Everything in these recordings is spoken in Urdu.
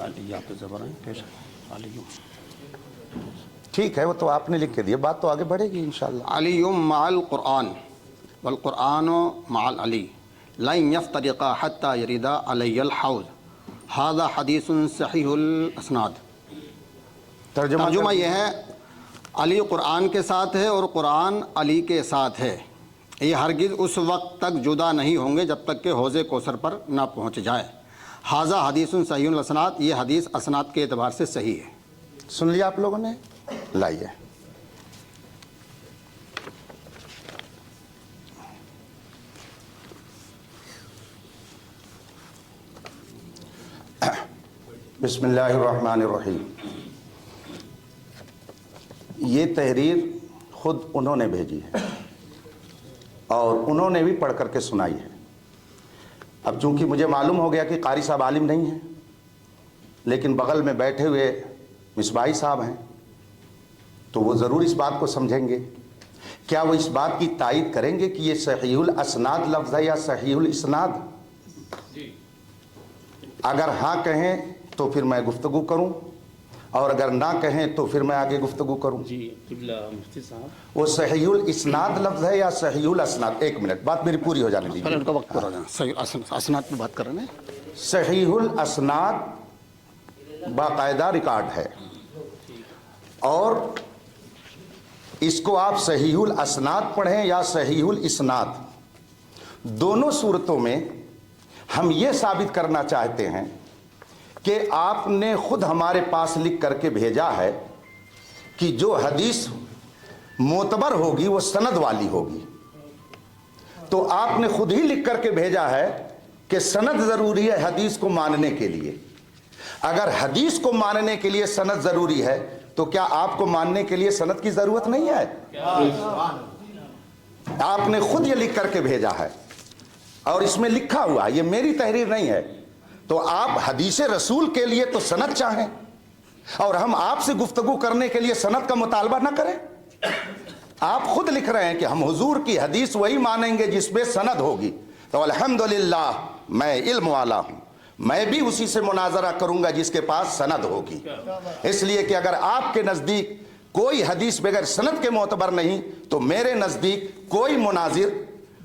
علی آپ زبر ہیں پیش علی ٹھیک ہے، وہ تو آپ نے لکھ کے دیا، بات تو آگے بڑھے گی انشاءاللہ۔ علی مع القرآن والقرآن مع العلی لن یفترقا حتی یریدا علی الحوض ھذا حدیث صحیح الاسناد۔ ترجمہ یہ ہے، علی قرآن کے ساتھ ہے اور قرآن علی کے ساتھ ہے، یہ ہرگز اس وقت تک جدا نہیں ہوں گے جب تک کہ حوض کوثر پر نہ پہنچ جائے۔ ھذا حدیث صحیح الاسناد، یہ حدیث اسناد کے اعتبار سے صحیح ہے۔ سن لیا آپ لوگوں نے؟ لائیے بسم اللہ الرحمن الرحیم۔ یہ تحریر خود انہوں نے بھیجی ہے اور انہوں نے بھی پڑھ کر کے سنائی ہے۔ اب چونکہ مجھے معلوم ہو گیا کہ قاری صاحب عالم نہیں ہیں، لیکن بغل میں بیٹھے ہوئے مصباحی صاحب ہیں تو وہ ضرور اس بات کو سمجھیں گے۔ کیا وہ اس بات کی تائید کریں گے کہ یہ صحیح الاسناد لفظ ہے یا صحیح الاسناد؟ اگر ہاں کہیں تو پھر میں گفتگو کروں، اور اگر نہ کہیں تو پھر میں آگے گفتگو کروں۔ جی قبلہ مفتی صاحب، وہ صحیح الاسناد لفظ ہے یا صحیح الاسناد؟ ایک منٹ، بات میری پوری ہو جانے پہلے دیجیے۔ ان کا وقت پورا جانا، صحیح اسناد پہ بات کر رہے ہیں۔ صحیح الاسناد باقاعدہ ریکارڈ ہے، اور اس کو آپ صحیح الاسناد پڑھیں یا صحیح الاسناد، دونوں صورتوں میں ہم یہ ثابت کرنا چاہتے ہیں کہ آپ نے خود ہمارے پاس لکھ کر کے بھیجا ہے کہ جو حدیث معتبر ہوگی وہ سند والی ہوگی، تو آپ نے خود ہی لکھ کر کے بھیجا ہے کہ سند ضروری ہے حدیث کو ماننے کے لیے۔ اگر حدیث کو ماننے کے لیے سند ضروری ہے تو کیا آپ کو ماننے کے لیے سند کی ضرورت نہیں ہے؟ آپ نے خود یہ لکھ کر کے بھیجا ہے، اور اس میں لکھا ہوا، یہ میری تحریر نہیں ہے، تو آپ حدیث رسول کے لیے تو سند چاہیں اور ہم آپ سے گفتگو کرنے کے لیے سند کا مطالبہ نہ کریں۔ آپ خود لکھ رہے ہیں کہ ہم حضور کی حدیث وہی مانیں گے جس میں سند ہوگی، تو الحمدللہ میں علم والا ہوں، میں بھی اسی سے مناظرہ کروں گا جس کے پاس سند ہوگی، اس لیے کہ اگر آپ کے نزدیک کوئی حدیث بغیر سند کے معتبر نہیں تو میرے نزدیک کوئی مناظر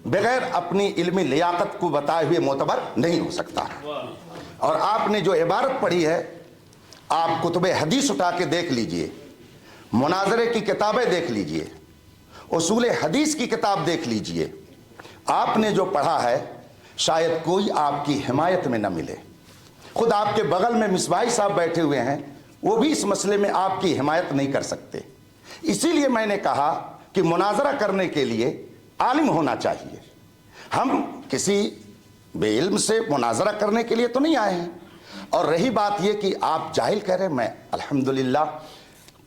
بغیر اپنی علمی لیاقت کو بتائے ہوئے معتبر نہیں ہو سکتا۔ اور آپ نے جو عبارت پڑھی ہے، آپ کتب حدیث اٹھا کے دیکھ لیجئے، مناظرے کی کتابیں دیکھ لیجئے، اصول حدیث کی کتاب دیکھ لیجئے، آپ نے جو پڑھا ہے شاید کوئی آپ کی حمایت میں نہ ملے۔ خود آپ کے بغل میں مصباحی صاحب بیٹھے ہوئے ہیں، وہ بھی اس مسئلے میں آپ کی حمایت نہیں کر سکتے۔ اسی لیے میں نے کہا کہ مناظرہ کرنے کے لیے عالم ہونا چاہیے، ہم کسی بے علم سے مناظرہ کرنے کے لیے تو نہیں آئے ہیں۔ اور رہی بات یہ کہ آپ جاہل کہہ رہے ہیں، میں الحمدللہ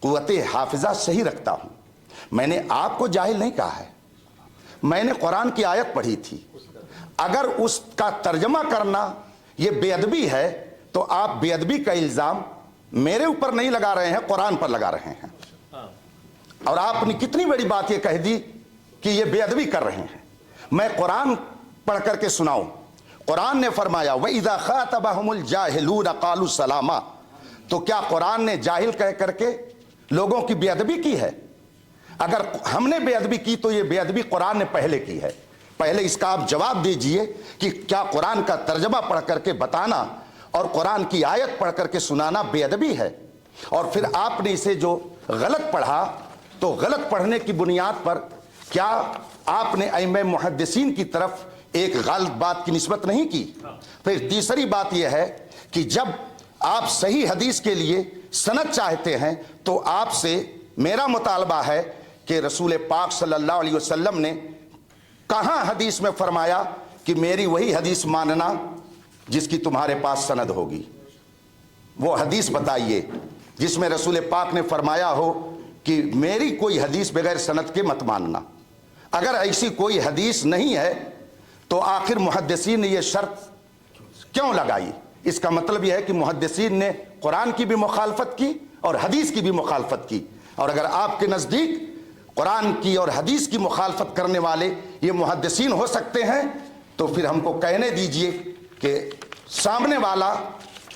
قوت حافظہ صحیح رکھتا ہوں، میں نے آپ کو جاہل نہیں کہا ہے، میں نے قرآن کی آیت پڑھی تھی، اگر اس کا ترجمہ کرنا یہ بے ادبی ہے تو آپ بے ادبی کا الزام میرے اوپر نہیں لگا رہے ہیں، قرآن پر لگا رہے ہیں۔ اور آپ نے کتنی بڑی بات یہ کہہ دی کہ یہ بے ادبی کر رہے ہیں۔ میں قرآن پڑھ کر کے سناؤں، قرآن نے فرمایا وَإِذَا خَاطَبَهُمُ الْجَاهِلُونَ قَالُوا سَلَامًا، تو کیا قرآن نے جاہل کہہ کر کے لوگوں کی بے ادبی کی ہے؟ اگر ہم نے بے ادبی کی تو یہ بے ادبی قرآن نے پہلے کی ہے۔ پہلے اس کا آپ جواب دیجئے کہ کیا قرآن کا ترجمہ پڑھ کر کے بتانا اور قرآن کی آیت پڑھ کر کے سنانا بے ادبی ہے؟ اور پھر آپ نے اسے جو غلط پڑھا تو غلط پڑھنے کی بنیاد پر کیا آپ نے ائمہ محدثین کی طرف ایک غلط بات کی نسبت نہیں کی؟ پھر تیسری بات یہ ہے کہ جب آپ صحیح حدیث کے لیے سند چاہتے ہیں تو آپ سے میرا مطالبہ ہے کہ رسول پاک صلی اللہ علیہ وسلم نے کہاں حدیث میں فرمایا کہ میری وہی حدیث ماننا جس کی تمہارے پاس سند ہوگی؟ وہ حدیث بتائیے جس میں رسول پاک نے فرمایا ہو کہ میری کوئی حدیث بغیر سند کے مت ماننا۔ اگر ایسی کوئی حدیث نہیں ہے تو آخر محدثین نے یہ شرط کیوں لگائی؟ اس کا مطلب یہ ہے کہ محدثین نے قرآن کی بھی مخالفت کی اور حدیث کی بھی مخالفت کی، اور اگر آپ کے نزدیک قرآن کی اور حدیث کی مخالفت کرنے والے یہ محدثین ہو سکتے ہیں تو پھر ہم کو کہنے دیجئے کہ سامنے والا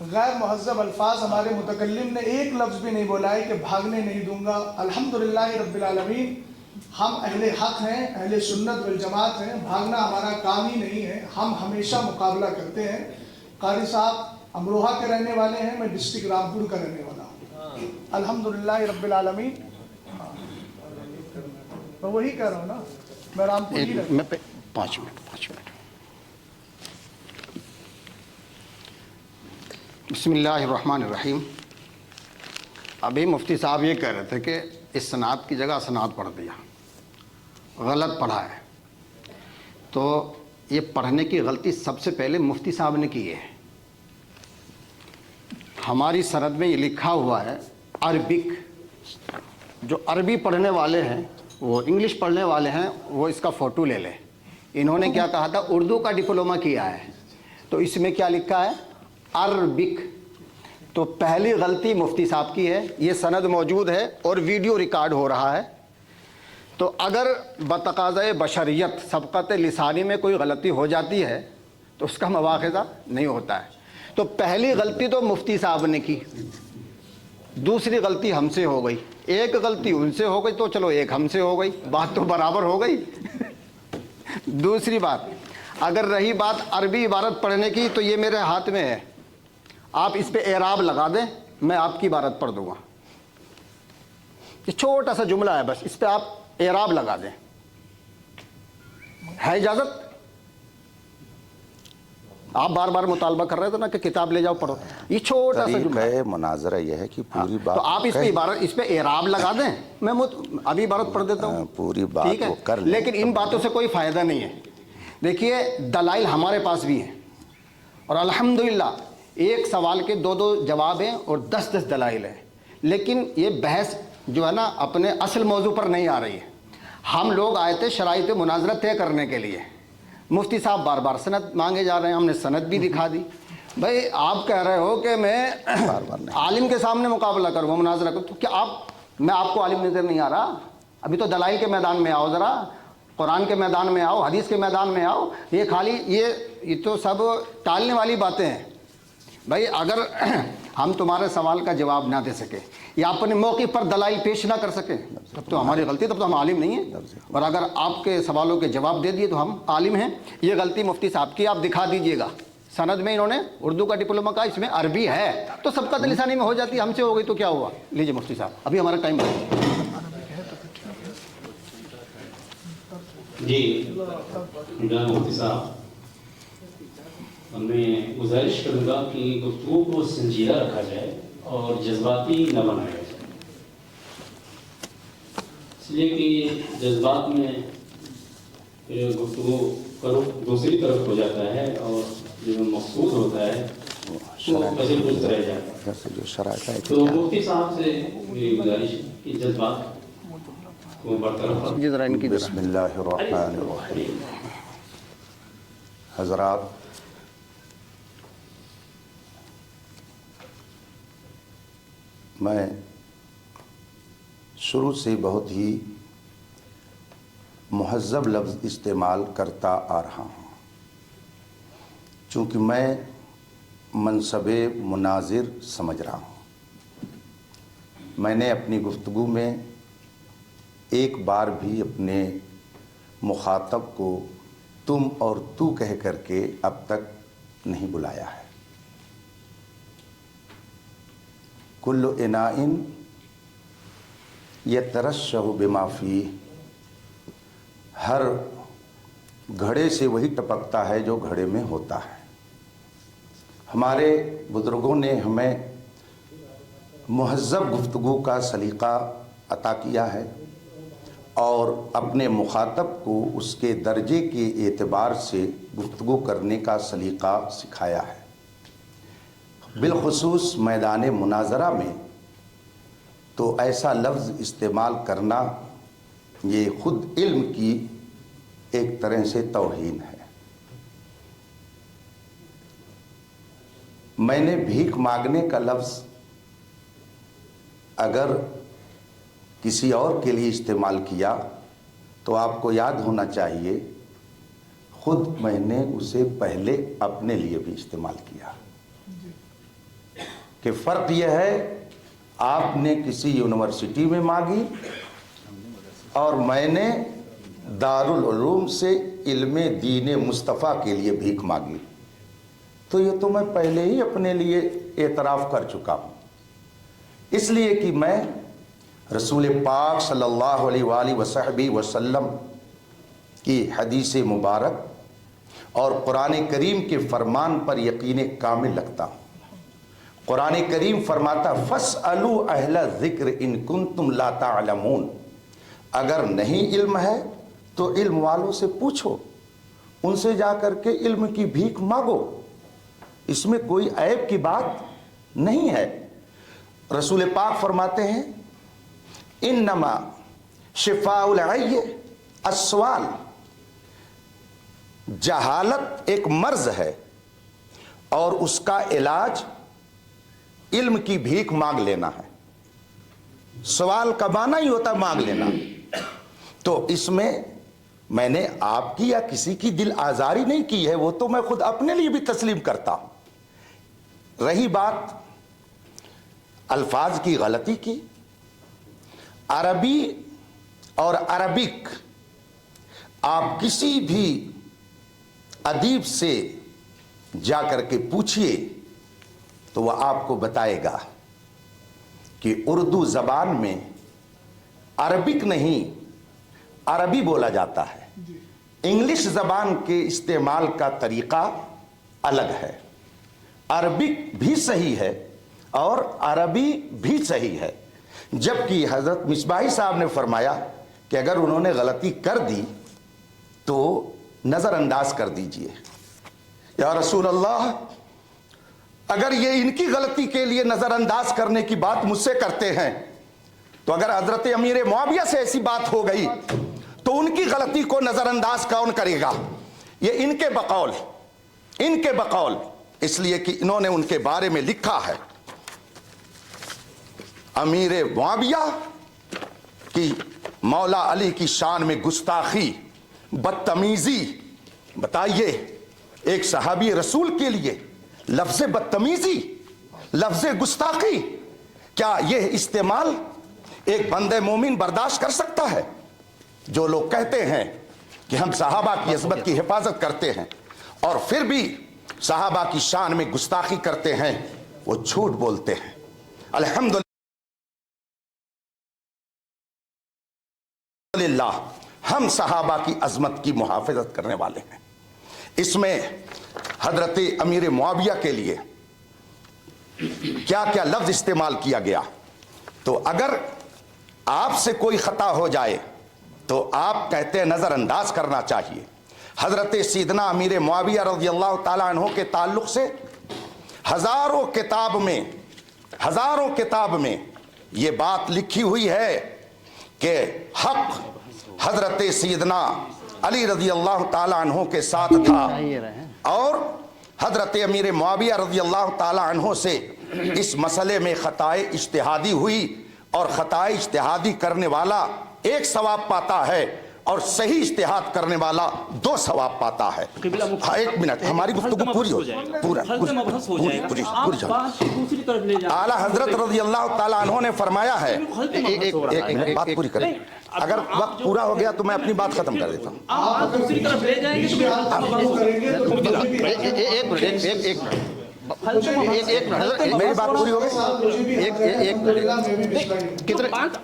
غیر مہذب الفاظ ہمارے متکلم نے ایک لفظ بھی نہیں بولا ہے کہ بھاگنے نہیں دوں گا. الحمدللہ رب العالمین، ہم اہل حق ہیں، اہل سنت والجماعت ہیں، بھاگنا ہمارا کام ہی نہیں ہے. ہم ہمیشہ مقابلہ کرتے ہیں. قاری صاحب امروہہ کے رہنے والے ہیں، میں ڈسٹرکٹ رامپور کا رہنے والا ہوں. الحمدللہ رب العالمین. میں وہی کہہ رہا ہوں نا، میں رامپور ہی رہتا ہوں. میں 5 منٹ. بسم اللہ الرحمن الرحیم. ابھی مفتی صاحب یہ کہہ رہے تھے کہ اس سناد کی جگہ اسناد پڑھ دیا، غلط پڑھا ہے. تو یہ پڑھنے کی غلطی سب سے پہلے مفتی صاحب نے کی ہے. ہماری سند میں یہ لکھا ہوا ہے عربک. جو عربی پڑھنے والے ہیں، وہ انگلش پڑھنے والے ہیں، وہ اس کا فوٹو لے لیں. انہوں نے کیا کہا تھا؟ اردو کا ڈپلومہ کیا ہے، تو اس میں کیا لکھا ہے؟ عربک. تو پہلی غلطی مفتی صاحب کی ہے. یہ سند موجود ہے اور ویڈیو ریکارڈ ہو رہا ہے. تو اگر بتقاضۂ بشریت سبقت لسانی میں کوئی غلطی ہو جاتی ہے تو اس کا مواخذہ نہیں ہوتا ہے. تو پہلی غلطی تو مفتی صاحب نے کی، دوسری غلطی ہم سے ہو گئی. ایک غلطی ان سے ہو گئی تو چلو ایک ہم سے ہو گئی، بات تو برابر ہو گئی. دوسری بات، اگر رہی بات عربی عبارت پڑھنے کی، تو یہ میرے ہاتھ میں ہے. آپ اس پہ اعراب لگا دیں، میں آپ کی عبارت پڑھ دوں گا. یہ چھوٹا سا جملہ ہے، بس اس پہ آپ اعراب لگا دیں. ہے اجازت؟ آپ بار بار مطالبہ کر رہے تھے نا کہ کتاب لے جاؤ پڑھو. یہ چھوٹا سا جملہ ہے. مناظرہ یہ ہے کہ پوری بات تو آپ اس پہ اعراب لگا دیں، میں ابھی عبارت پڑھ دیتا ہوں. پوری بات ٹھیک ہے، وہ کر لیں. لیکن ان باتوں سے کوئی فائدہ نہیں ہے. دیکھیے دلائل ہمارے پاس بھی ہیں، اور الحمدللہ ایک سوال کے 2 جواب ہیں اور 10 دلائل ہیں. لیکن یہ بحث جو ہے نا اپنے اصل موضوع پر نہیں آ رہی ہے. ہم لوگ آئے تھے شرائط مناظرہ طے کرنے کے لیے. مفتی صاحب بار بار سند مانگے جا رہے ہیں، ہم نے سند بھی دکھا دی. بھائی آپ کہہ رہے ہو کہ میں عالم کے سامنے مقابلہ کروں، مناظرہ کروں، تو کیا میں آپ کو عالم نظر نہیں آ رہا؟ ابھی تو دلائل کے میدان میں آؤ، ذرا قرآن کے میدان میں آؤ، حدیث کے میدان میں آؤ. یہ خالی یہ تو سب ٹالنے والی باتیں ہیں. بھائی اگر ہم تمہارے سوال کا جواب نہ دے سکے یا اپنے موقع پر دلائل پیش نہ کر سکیں تب تو ہماری غلطی، تب تو ہم عالم نہیں ہیں. اور اگر آپ کے سوالوں کے جواب دے دیے تو ہم عالم ہیں. یہ غلطی مفتی صاحب کی، آپ دکھا دیجئے گا. سند میں انہوں نے اردو کا ڈپلومہ کہا، اس میں عربی ہے تو سبقت لسانی میں ہو جاتی ہے. ہم سے ہو گئی تو کیا ہوا؟ لیجئے مفتی صاحب، ابھی ہمارا ٹائم ہے. جی جناب مفتی صاحب، میں گزارش کروں گا کہ گفتگو کو سنجیدہ رکھا جائے اور جذباتی نہ بنایا جائے، اس لیے کہ جذبات میں گفتگو کرو دوسری طرف ہو جاتا ہے اور جو مقصود ہوتا ہے وہ کثیر کچھ رہ جاتا ہے. تو مفتی صاحب سے میری گزارش کہ جذبات کو برطرف. بسم اللہ الرحمن الرحیم. حضرات، میں شروع سے بہت ہی مہذب لفظ استعمال کرتا آ رہا ہوں، چونکہ میں منصب مناظر سمجھ رہا ہوں. میں نے اپنی گفتگو میں ایک بار بھی اپنے مخاطب کو تم اور تو کہہ کر کے اب تک نہیں بلایا ہے. کل اناء یترشح بما فیہ، ہر گھڑے سے وہی ٹپکتا ہے جو گھڑے میں ہوتا ہے. ہمارے بزرگوں نے ہمیں مہذب گفتگو کا سلیقہ عطا کیا ہے اور اپنے مخاطب کو اس کے درجے کے اعتبار سے گفتگو کرنے کا سلیقہ سکھایا ہے. بالخصوص میدان مناظرہ میں تو ایسا لفظ استعمال کرنا یہ خود علم کی ایک طرح سے توہین ہے. میں نے بھیک مانگنے کا لفظ اگر کسی اور کے لیے استعمال کیا تو آپ کو یاد ہونا چاہیے خود میں نے اسے پہلے اپنے لیے بھی استعمال کیا. کہ فرق یہ ہے آپ نے کسی یونیورسٹی میں مانگی اور میں نے دارالعلوم سے علم دین مصطفیٰ کے لیے بھیک مانگی، تو یہ تو میں پہلے ہی اپنے لیے اعتراف کر چکا ہوں، اس لیے کہ میں رسول پاک صلی اللہ علیہ وآلہ وصحبہ وسلم کی حدیث مبارک اور قرآن کریم کے فرمان پر یقین کامل رکھتا ہوں۔ قرآن کریم فرماتا فَاسْأَلُوا أَهْلَ الذِّكْرِ إِن كُنتُمْ لَا تَعْلَمُونَ، اگر نہیں علم ہے تو علم والوں سے پوچھو، ان سے جا کر کے علم کی بھیک مانگو، اس میں کوئی عیب کی بات نہیں ہے۔ رسول پاک فرماتے ہیں انما شفاء العی السؤال، جہالت ایک مرض ہے اور اس کا علاج علم کی بھیک مانگ لینا ہے۔ سوال کا معنی ہی ہوتا مانگ لینا، تو اس میں نے آپ کی یا کسی کی دل آزاری نہیں کی ہے، وہ تو میں خود اپنے لیے بھی تسلیم کرتا ہوں۔ رہی بات الفاظ کی غلطی کی، عربی اور عربک آپ کسی بھی ادیب سے جا کر کے پوچھئے تو وہ آپ کو بتائے گا کہ اردو زبان میں عربک نہیں عربی بولا جاتا ہے، انگلش زبان کے استعمال کا طریقہ الگ ہے۔ عربک بھی صحیح ہے اور عربی بھی صحیح ہے، جبکہ حضرت مصباحی صاحب نے فرمایا کہ اگر انہوں نے غلطی کر دی تو نظر انداز کر دیجئے۔ یا رسول اللہ، اگر یہ ان کی غلطی کے لیے نظر انداز کرنے کی بات مجھ سے کرتے ہیں تو اگر حضرت امیر معاویہ سے ایسی بات ہو گئی تو ان کی غلطی کو نظر انداز کون کرے گا؟ یہ ان کے بقول، اس لیے کہ انہوں نے ان کے بارے میں لکھا ہے امیر معاویہ کی مولا علی کی شان میں گستاخی، بدتمیزی۔ بتائیے ایک صحابی رسول کے لیے لفظ بدتمیزی، لفظ گستاخی، کیا یہ استعمال ایک بندہ مومن برداشت کر سکتا ہے؟ جو لوگ کہتے ہیں کہ ہم صحابہ کی عظمت کی حفاظت کرتے ہیں اور پھر بھی صحابہ کی شان میں گستاخی کرتے ہیں، وہ جھوٹ بولتے ہیں۔ الحمدللہ ہم صحابہ کی عظمت کی محافظت کرنے والے ہیں۔ اس میں حضرت امیر معاویہ کے لیے کیا کیا لفظ استعمال کیا گیا، تو اگر آپ سے کوئی خطا ہو جائے تو آپ کہتے ہیں نظر انداز کرنا چاہیے۔ حضرت سیدنا امیر معاویہ رضی اللہ تعالیٰ عنہ کے تعلق سے ہزاروں کتاب میں یہ بات لکھی ہوئی ہے کہ حق حضرت سیدنا علی رضی اللہ تعالیٰ عنہ کے ساتھ تھا اور حضرت امیر معاویہ رضی اللہ تعالیٰ عنہ سے اس مسئلے میں خطائے اجتہادی ہوئی، اور خطائے اجتہادی کرنے والا 1 ثواب پاتا ہے اور صحیح اجتہاد کرنے والا 2 ثواب پاتا ہے۔ 1 منٹ، ہماری گفتگو پوری ہو جائے، پوری اعلیٰ حضرت رضی اللہ تعالیٰ عنہ نے فرمایا ہے، ایک بات پوری کریں، اگر وقت پورا ہو گیا تو میں اپنی بات ختم کر دیتا ہوں۔ میری بات پوری ہو گئی؟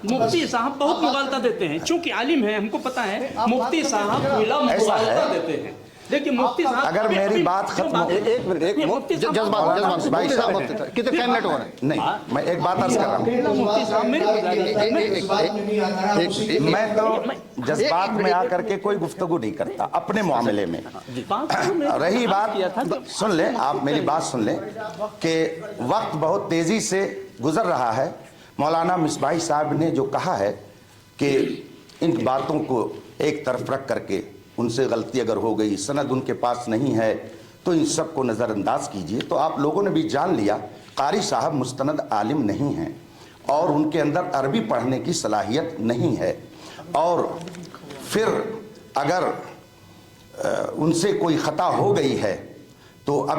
مفتی صاحب بہت مغالطہ دیتے ہیں، چونکہ عالم ہیں، ہم کو پتا ہے مفتی صاحب مغالطہ دیتے ہیں، لیکن مفتی صاحب اگر میری بات ختم ہو، جذبات بھائی صاحب کتنے ٹائم لیٹ ہو رہے ہیں؟ نہیں، میں ایک بات عرض کر رہا ہوں، میں تو جذبات میں آ کر کے کوئی گفتگو نہیں کرتا اپنے معاملے میں۔ رہی بات، سن لیں آپ میری بات سن لیں کہ وقت بہت تیزی سے گزر رہا ہے۔ مولانا مصباحی صاحب نے جو کہا ہے کہ ان باتوں کو ایک طرف رکھ کر کے ان سے غلطی اگر ہو گئی، سند ان کے پاس نہیں ہے تو ان سب کو نظر انداز کیجئے، تو آپ لوگوں نے بھی جان لیا قاری صاحب مستند عالم نہیں ہیں اور ان کے اندر عربی پڑھنے کی صلاحیت نہیں ہے، اور پھر اگر ان سے کوئی خطا ہو گئی ہے تو اب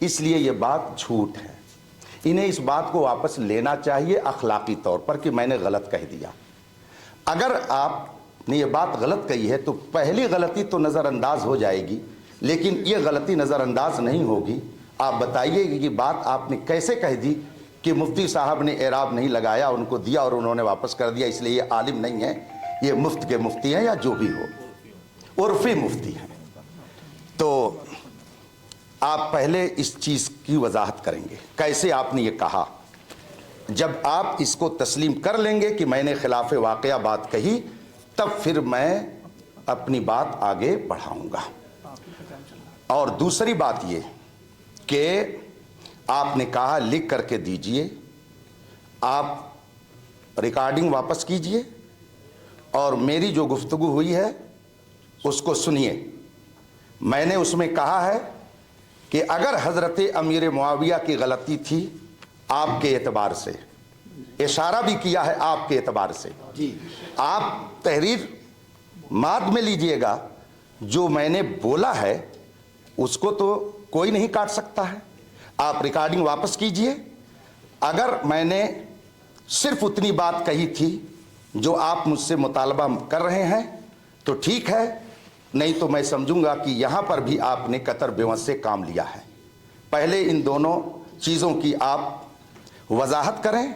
اس لیے یہ بات جھوٹ ہے. انہیں اس بات کو واپس لینا چاہیے اخلاقی طور پر کہ میں نے غلط کہہ دیا. اگر آپ نے یہ بات غلط کہی ہے تو پہلی غلطی تو نظر انداز ہو جائے گی، لیکن یہ غلطی نظر انداز نہیں ہوگی. آپ بتائیے کہ یہ بات آپ نے کیسے کہہ دی کہ مفتی صاحب نے اعراب نہیں لگایا، ان کو دیا اور انہوں نے واپس کر دیا، اس لیے یہ عالم نہیں ہے، یہ مفت کے مفتی ہیں یا جو بھی ہو، عرفی مفتی ہیں. تو آپ پہلے اس چیز کی وضاحت کریں گے کیسے آپ نے یہ کہا. جب آپ اس کو تسلیم کر لیں گے کہ میں نے خلاف واقعہ بات کہی، تب پھر میں اپنی بات آگے بڑھاؤں گا. اور دوسری بات یہ کہ آپ نے کہا لکھ کر کے دیجئے، آپ ریکارڈنگ واپس کیجئے اور میری جو گفتگو ہوئی ہے اس کو سنیے. میں نے اس میں کہا ہے کہ اگر حضرت امیر معاویہ کی غلطی تھی آپ کے اعتبار سے، اشارہ بھی کیا ہے آپ کے اعتبار سے، آپ تحریر ماد میں لیجئے گا، جو میں نے بولا ہے اس کو تو کوئی نہیں کاٹ سکتا ہے. آپ ریکارڈنگ واپس کیجئے. اگر میں نے صرف اتنی بات کہی تھی جو آپ مجھ سے مطالبہ کر رہے ہیں تو ٹھیک ہے، نہیں تو میں سمجھوں گا کہ یہاں پر بھی آپ نے قطر بیوس سے کام لیا ہے. پہلے ان دونوں چیزوں کی آپ وضاحت کریں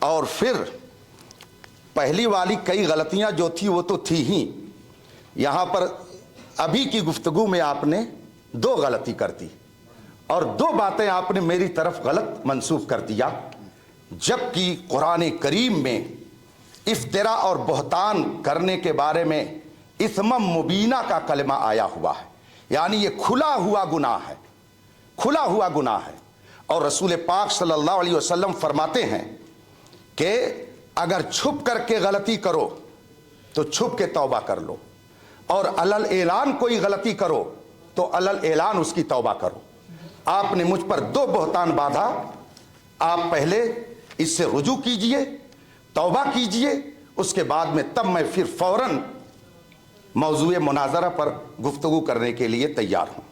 اور پھر پہلی والی کئی غلطیاں جو تھی وہ تو تھی ہی. یہاں پر ابھی کی گفتگو میں آپ نے 2 غلطی کر دی اور 2 باتیں آپ نے میری طرف غلط منسوب کر دیا، جبکہ قرآن کریم میں افتراء اور بہتان کرنے کے بارے میں اثم مبینہ کا کلمہ آیا ہوا ہے. یعنی یہ کھلا ہوا گناہ ہے، کھلا ہوا گناہ ہے. اور رسول پاک صلی اللہ علیہ وسلم فرماتے ہیں کہ اگر چھپ کر کے غلطی کرو تو چھپ کے توبہ کر لو، اور علل اعلان کوئی غلطی کرو تو علل اعلان اس کی توبہ کرو. آپ نے مجھ پر 2 بہتان باندھا. آپ پہلے اس سے رجوع کیجئے، توبہ کیجئے، اس کے بعد میں تب میں پھر فوراً موضوع مناظرہ پر گفتگو کرنے کے لیے تیار ہوں.